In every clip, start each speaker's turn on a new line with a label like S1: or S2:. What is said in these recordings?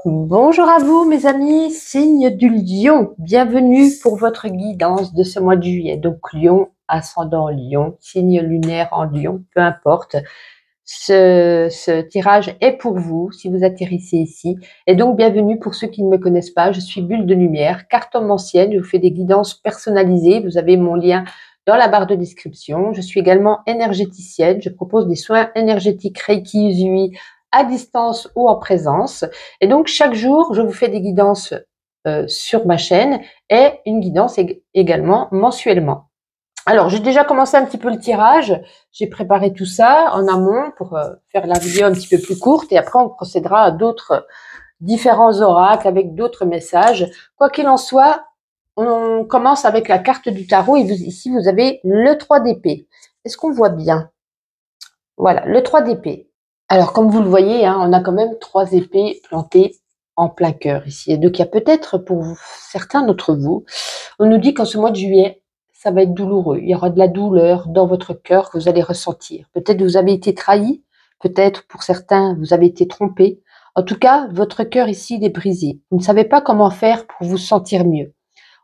S1: Bonjour à vous mes amis, signe du lion. Bienvenue pour votre guidance de ce mois de juillet. Donc lion, ascendant lion, signe lunaire en lion, peu importe. Ce tirage est pour vous si vous atterrissez ici. Et donc bienvenue pour ceux qui ne me connaissent pas. Je suis Bulle de Lumière, cartomancienne. Je vous fais des guidances personnalisées. Vous avez mon lien dans la barre de description. Je suis également énergéticienne. Je propose des soins énergétiques Reiki Usui à distance ou en présence. Et donc, chaque jour, je vous fais des guidances sur ma chaîne et une guidance également mensuellement. Alors, j'ai déjà commencé un petit peu le tirage. J'ai préparé tout ça en amont pour faire la vidéo un petit peu plus courte et après, on procédera à d'autres différents oracles avec d'autres messages. Quoi qu'il en soit, on commence avec la carte du tarot et ici, vous avez le 3 d'épée. Est-ce qu'on voit bien? Voilà, le 3 d'épée. Alors, comme vous le voyez, hein, on a quand même 3 épées plantées en plein cœur ici. Et donc, il y a peut-être pour certains d'entre vous, on nous dit qu'en ce mois de juillet, ça va être douloureux. Il y aura de la douleur dans votre cœur que vous allez ressentir. Peut-être vous avez été trahi, peut-être pour certains, vous avez été trompé. En tout cas, votre cœur ici, il est brisé. Vous ne savez pas comment faire pour vous sentir mieux.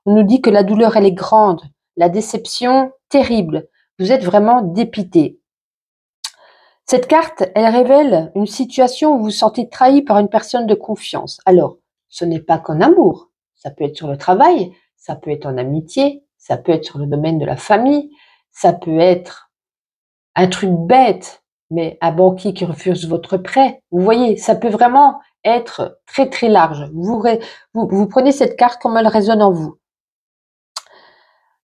S1: On nous dit que la douleur, elle est grande, la déception, terrible. Vous êtes vraiment dépité. Cette carte, elle révèle une situation où vous vous sentez trahi par une personne de confiance. Alors, ce n'est pas qu'en amour. Ça peut être sur le travail, ça peut être en amitié, ça peut être sur le domaine de la famille, ça peut être un truc bête, mais un banquier qui refuse votre prêt. Vous voyez, ça peut vraiment être très très large. Vous prenez cette carte comme elle résonne en vous.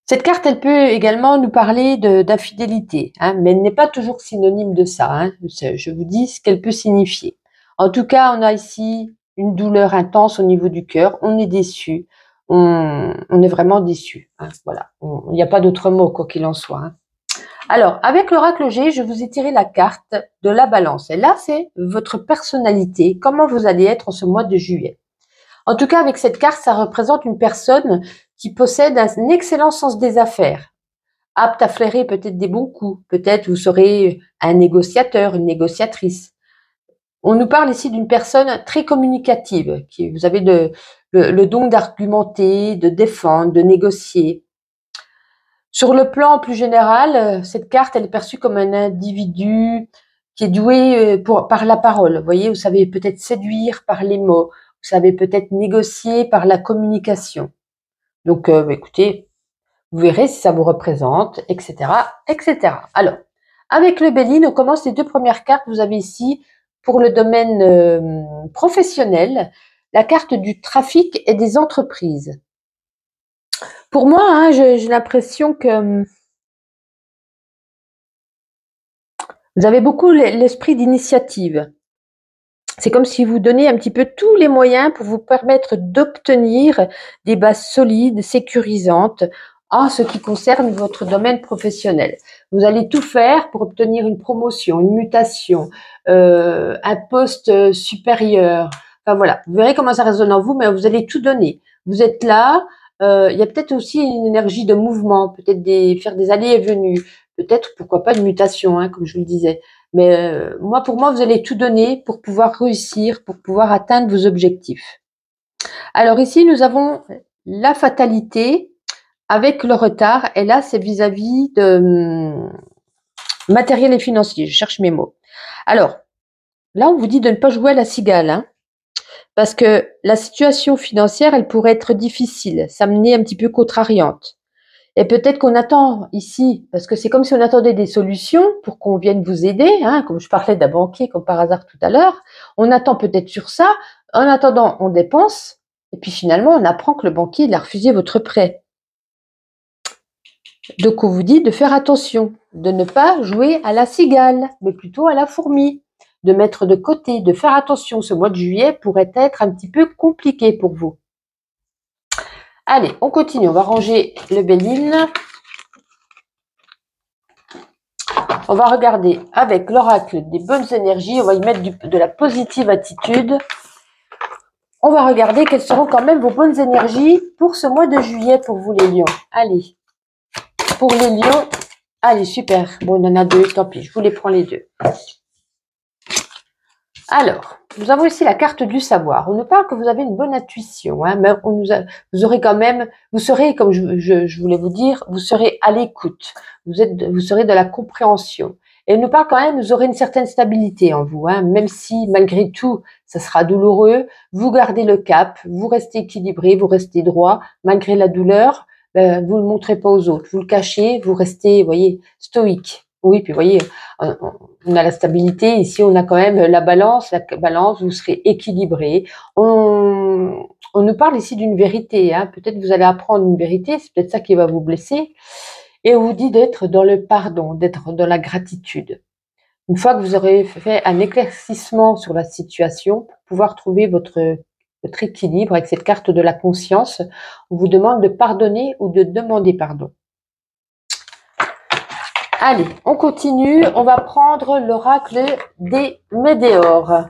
S1: Cette carte, elle peut également nous parler d'infidélité, hein, mais elle n'est pas toujours synonyme de ça. Hein. Je vous dis ce qu'elle peut signifier. En tout cas, on a ici une douleur intense au niveau du cœur. On est déçu. On est vraiment déçu. Hein, voilà. Il n'y a pas d'autre mot, quoi qu'il en soit. Hein. Alors, avec l'oracle G, je vous ai tiré la carte de la balance. Et là, c'est votre personnalité, comment vous allez être en ce mois de juillet. En tout cas, avec cette carte, ça représente une personne qui possède un excellent sens des affaires, apte à flairer peut-être des bons coups. Peut-être vous serez un négociateur, une négociatrice. On nous parle ici d'une personne très communicative, qui vous avez le don d'argumenter, de défendre, de négocier. Sur le plan plus général, cette carte, elle est perçue comme un individu qui est doué par la parole. Vous voyez, vous savez peut-être séduire par les mots, vous savez peut-être négocier par la communication. Donc, écoutez, vous verrez si ça vous représente, etc., etc. Alors, avec le Béline, on commence les 2 premières cartes. Vous avez ici, pour le domaine professionnel, la carte du trafic et des entreprises. Pour moi, hein, j'ai l'impression que vous avez beaucoup l'esprit d'initiative. C'est comme si vous donnez un petit peu tous les moyens pour vous permettre d'obtenir des bases solides, sécurisantes en ce qui concerne votre domaine professionnel. Vous allez tout faire pour obtenir une promotion, une mutation, un poste supérieur. Enfin voilà, vous verrez comment ça résonne en vous, mais vous allez tout donner. Vous êtes là, il y a peut-être aussi une énergie de mouvement, peut-être faire des allées et venues, peut-être, pourquoi pas, une mutation, hein, comme je vous le disais. Mais pour moi, vous allez tout donner pour pouvoir réussir, pour pouvoir atteindre vos objectifs. Alors ici, nous avons la fatalité avec le retard. Et là, c'est vis-à-vis de matériel et financier. Je cherche mes mots. Alors, là, on vous dit de ne pas jouer à la cigale, hein, parce que la situation financière, elle pourrait être difficile, s'amener un petit peu contrariante. Et peut-être qu'on attend ici, parce que c'est comme si on attendait des solutions pour qu'on vienne vous aider, hein, comme je parlais d'un banquier comme par hasard tout à l'heure. On attend peut-être sur ça. En attendant, on dépense. Et puis finalement, on apprend que le banquier il a refusé votre prêt. Donc on vous dit de faire attention, de ne pas jouer à la cigale, mais plutôt à la fourmi. De mettre de côté, de faire attention. Ce mois de juillet pourrait être un petit peu compliqué pour vous. Allez, on continue. On va ranger le Béline. On va regarder avec l'oracle des bonnes énergies. On va y mettre de la positive attitude. On va regarder quelles seront quand même vos bonnes énergies pour ce mois de juillet pour vous les lions. Allez, pour les lions. Allez, super. Bon, on en a 2, tant pis. Je vous les prends les 2. Alors, nous avons ici la carte du savoir. On nous parle que vous avez une bonne intuition, hein, mais vous aurez quand même, vous serez, comme je voulais vous dire, vous serez à l'écoute. Vous serez de la compréhension. Et on nous parle quand même, vous aurez une certaine stabilité en vous, hein, même si malgré tout, ça sera douloureux. Vous gardez le cap, vous restez équilibré, vous restez droit, malgré la douleur. Vous le montrez pas aux autres, vous le cachez, vous restez, vous voyez, stoïque. Oui, puis vous voyez, on a la stabilité. Ici, on a quand même la balance. La balance, vous serez équilibré. On nous parle ici d'une vérité. Hein. Peut-être vous allez apprendre une vérité. C'est peut-être ça qui va vous blesser. Et on vous dit d'être dans le pardon, d'être dans la gratitude. Une fois que vous aurez fait un éclaircissement sur la situation, pour pouvoir trouver votre équilibre avec cette carte de la conscience, on vous demande de pardonner ou de demander pardon. Allez, on continue. On va prendre l'oracle des météores.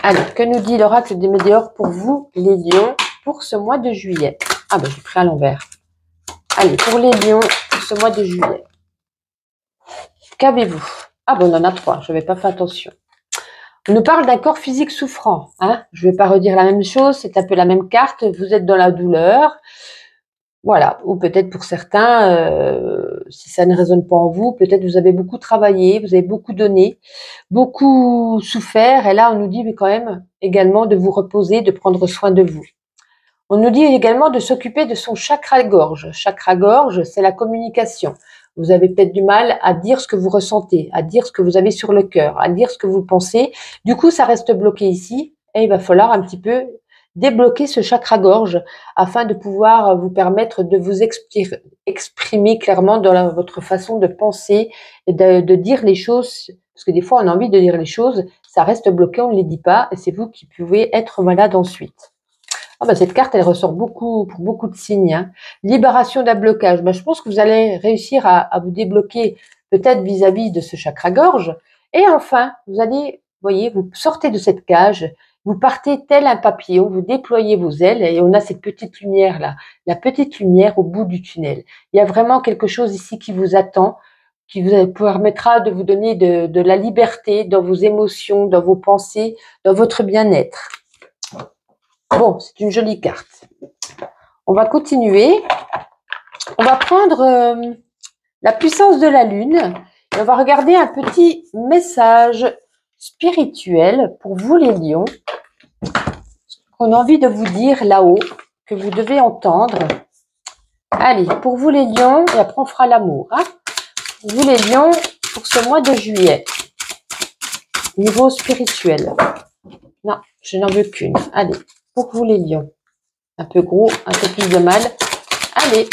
S1: Allez, que nous dit l'oracle des météores pour vous, les lions, pour ce mois de juillet? Ah ben, j'ai pris à l'envers. Allez, pour les lions, pour ce mois de juillet. Qu'avez-vous? Ah ben, on en a 3, je n'avais pas fait attention. On nous parle d'un corps physique souffrant. Hein, je ne vais pas redire la même chose, c'est un peu la même carte. Vous êtes dans la douleur. Voilà, ou peut-être pour certains, si ça ne résonne pas en vous, peut-être vous avez beaucoup travaillé, vous avez beaucoup donné, beaucoup souffert, et là on nous dit mais quand même également de vous reposer, de prendre soin de vous. On nous dit également de s'occuper de son chakra-gorge. Chakra-gorge, c'est la communication. Vous avez peut-être du mal à dire ce que vous ressentez, à dire ce que vous avez sur le cœur, à dire ce que vous pensez. Du coup, ça reste bloqué ici, et il va falloir un petit peu débloquer ce chakra-gorge afin de pouvoir vous permettre de vous exprimer clairement dans votre façon de penser et de dire les choses. Parce que des fois, on a envie de dire les choses, ça reste bloqué, on ne les dit pas, et c'est vous qui pouvez être malade ensuite. Ah ben, cette carte, elle ressort beaucoup pour beaucoup de signes. Hein. Libération d'un blocage. Ben, je pense que vous allez réussir à vous débloquer peut-être vis-à-vis de ce chakra-gorge. Et enfin, vous allez, voyez, vous sortez de cette cage, vous partez tel un papillon, vous déployez vos ailes et on a cette petite lumière là, la petite lumière au bout du tunnel. Il y a vraiment quelque chose ici qui vous attend, qui vous permettra de vous donner de la liberté dans vos émotions, dans vos pensées, dans votre bien-être. Bon, c'est une jolie carte. On va continuer. On va prendre la puissance de la lune et on va regarder un petit message spirituel pour vous les lions qu'on a envie de vous dire là-haut, que vous devez entendre. Allez, pour vous les lions, et après on fera l'amour. Hein. Pour vous les lions, pour ce mois de juillet, niveau spirituel. Non, je n'en veux qu'une. Allez, pour vous les lions. Un peu gros, un peu plus de mal. Allez,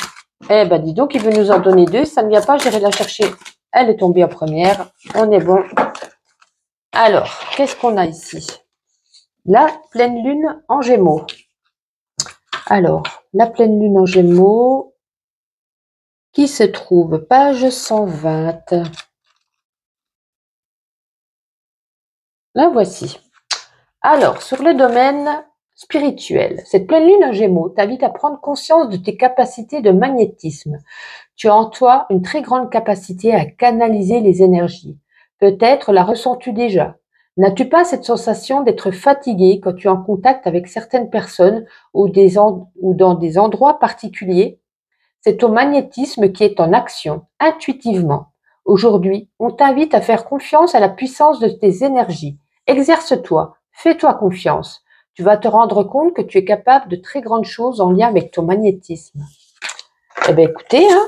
S1: eh ben dis donc, il veut nous en donner 2. Ça ne vient pas, j'irai la chercher. Elle est tombée en première. On est bon. Alors, qu'est-ce qu'on a ici? La pleine lune en Gémeaux. Alors, la pleine lune en Gémeaux, qui se trouve page 120. La voici. Alors, sur le domaine spirituel, cette pleine lune en Gémeaux t'invite à prendre conscience de tes capacités de magnétisme. Tu as en toi une très grande capacité à canaliser les énergies. Peut-être la ressens-tu déjà. N'as-tu pas cette sensation d'être fatigué quand tu es en contact avec certaines personnes ou dans des endroits particuliers? C'est ton magnétisme qui est en action, intuitivement. Aujourd'hui, on t'invite à faire confiance à la puissance de tes énergies. Exerce-toi, fais-toi confiance. Tu vas te rendre compte que tu es capable de très grandes choses en lien avec ton magnétisme. Eh bien, écoutez, hein,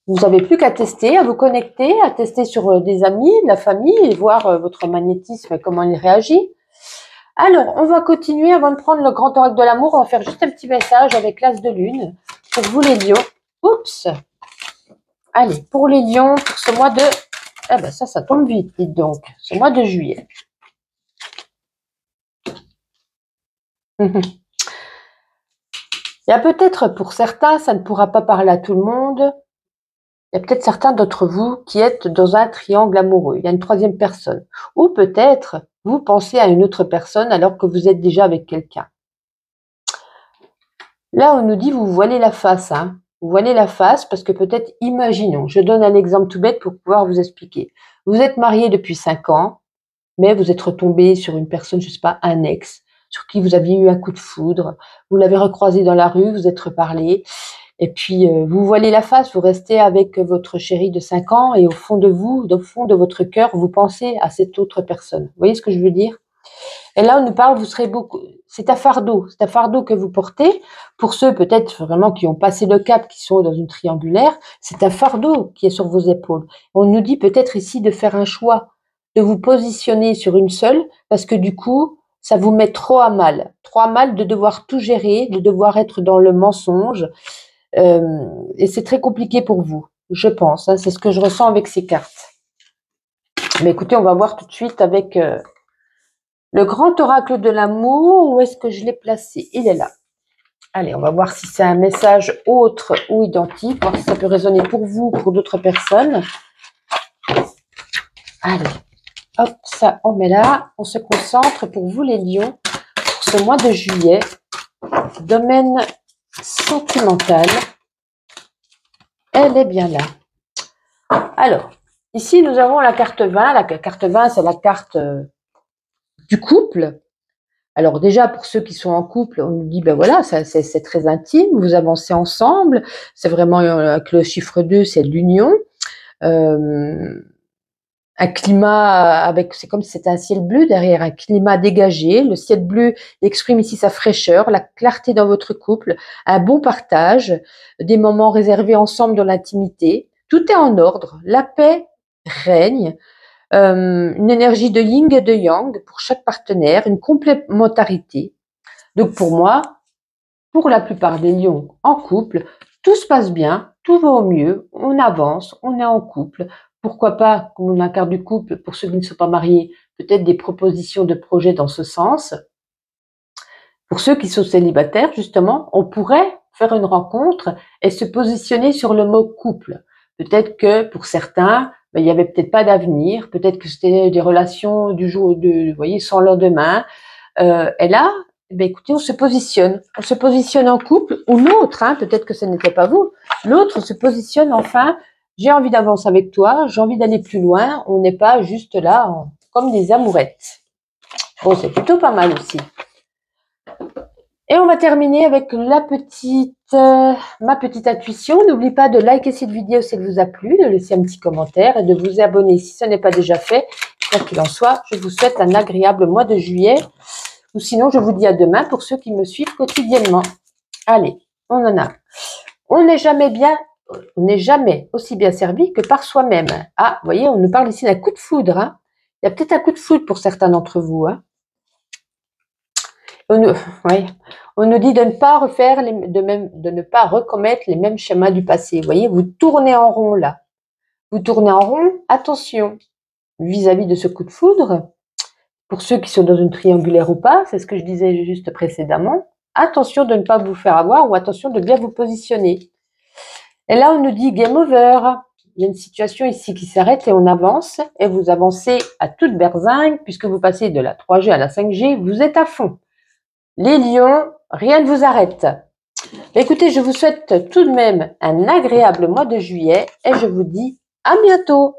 S1: vous n'avez plus qu'à tester, à vous connecter, à tester sur des amis, de la famille et voir votre magnétisme, comment il réagit. Alors, on va continuer avant de prendre le grand oracle de l'amour. On va faire juste un petit message avec l'as de lune pour vous les lions. Oups. Allez, pour les lions, pour ce mois de... Ah ben ça tombe vite, dites donc. Ce mois de juillet. Il y a peut-être pour certains, ça ne pourra pas parler à tout le monde. Il y a peut-être certains d'entre vous qui êtes dans un triangle amoureux. Il y a une troisième personne. Ou peut-être vous pensez à une autre personne alors que vous êtes déjà avec quelqu'un. Là, on nous dit vous voilez la face. Hein. vous voilez la face parce que peut-être, imaginons, je donne un exemple tout bête pour pouvoir vous expliquer. Vous êtes marié depuis 5 ans, mais vous êtes retombé sur une personne, je sais pas, un ex, sur qui vous aviez eu un coup de foudre, vous l'avez recroisé dans la rue, vous êtes reparlé, et puis vous voilez la face, vous restez avec votre chéri de 5 ans, et au fond de vous, au fond de votre cœur, vous pensez à cette autre personne. Vous voyez ce que je veux dire? Et là, on nous parle, vous serez beaucoup. C'est un fardeau que vous portez. Pour ceux peut-être vraiment qui ont passé le cap, qui sont dans une triangulaire, c'est un fardeau qui est sur vos épaules. On nous dit peut-être ici de faire un choix, de vous positionner sur une seule, parce que du coup, ça vous met trop à mal de devoir tout gérer, de devoir être dans le mensonge, et c'est très compliqué pour vous, je pense. Hein, c'est ce que je ressens avec ces cartes. Mais écoutez, on va voir tout de suite avec le grand oracle de l'amour. Où est-ce que je l'ai placé? Il est là. Allez, on va voir si c'est un message autre ou identique, voir si ça peut résonner pour vous ou pour d'autres personnes. Allez, hop, ça, on met là. On se concentre pour vous les lions, pour ce mois de juillet. Domaine sentimental. Elle est bien là. Alors, ici, nous avons la carte 20. La carte 20, c'est la carte du couple. Alors déjà, pour ceux qui sont en couple, on nous dit, ben voilà, c'est très intime, vous avancez ensemble, c'est vraiment, avec le chiffre 2, c'est l'union. Un climat c'est comme si c'était un ciel bleu derrière, un climat dégagé. Le ciel bleu exprime ici sa fraîcheur, la clarté dans votre couple, un bon partage, des moments réservés ensemble dans l'intimité. Tout est en ordre, la paix règne. Une énergie de yin et de yang pour chaque partenaire, une complémentarité. Donc pour moi, pour la plupart des lions en couple, tout se passe bien, tout va au mieux, on avance, on est en couple. Pourquoi pas, comme on a la carte du couple, pour ceux qui ne sont pas mariés, peut-être des propositions de projets dans ce sens. Pour ceux qui sont célibataires, justement, on pourrait faire une rencontre et se positionner sur le mot couple. Peut-être que pour certains, il n'y avait peut-être pas d'avenir, peut-être que c'était des relations du jour, vous voyez, sans lendemain. Et là, écoutez, on se positionne en couple, ou l'autre, hein, peut-être que ce n'était pas vous, l'autre se positionne enfin, j'ai envie d'avancer avec toi, j'ai envie d'aller plus loin, on n'est pas juste là comme des amourettes. Bon, c'est plutôt pas mal aussi. Et on va terminer avec ma petite intuition. N'oubliez pas de liker cette vidéo si elle vous a plu, de laisser un petit commentaire et de vous abonner si ce n'est pas déjà fait. Quoi qu'il en soit, je vous souhaite un agréable mois de juillet. Ou sinon, je vous dis à demain pour ceux qui me suivent quotidiennement. Allez, on en a. On n'est jamais aussi bien servi que par soi-même. Ah, vous voyez, on nous parle ici d'un coup de foudre. Hein. Il y a peut-être un coup de foudre pour certains d'entre vous. Hein. On nous dit de ne pas de ne pas recommettre les mêmes schémas du passé. Vous voyez, vous tournez en rond là. Vous tournez en rond, attention, vis-à-vis de ce coup de foudre, pour ceux qui sont dans une triangulaire ou pas, c'est ce que je disais juste précédemment, attention de ne pas vous faire avoir ou attention de bien vous positionner. Et là, on nous dit game over. Il y a une situation ici qui s'arrête et on avance, et vous avancez à toute berzingue, puisque vous passez de la 3G à la 5G, vous êtes à fond. Les lions, rien ne vous arrête. Écoutez, je vous souhaite tout de même un agréable mois de juillet et je vous dis à bientôt.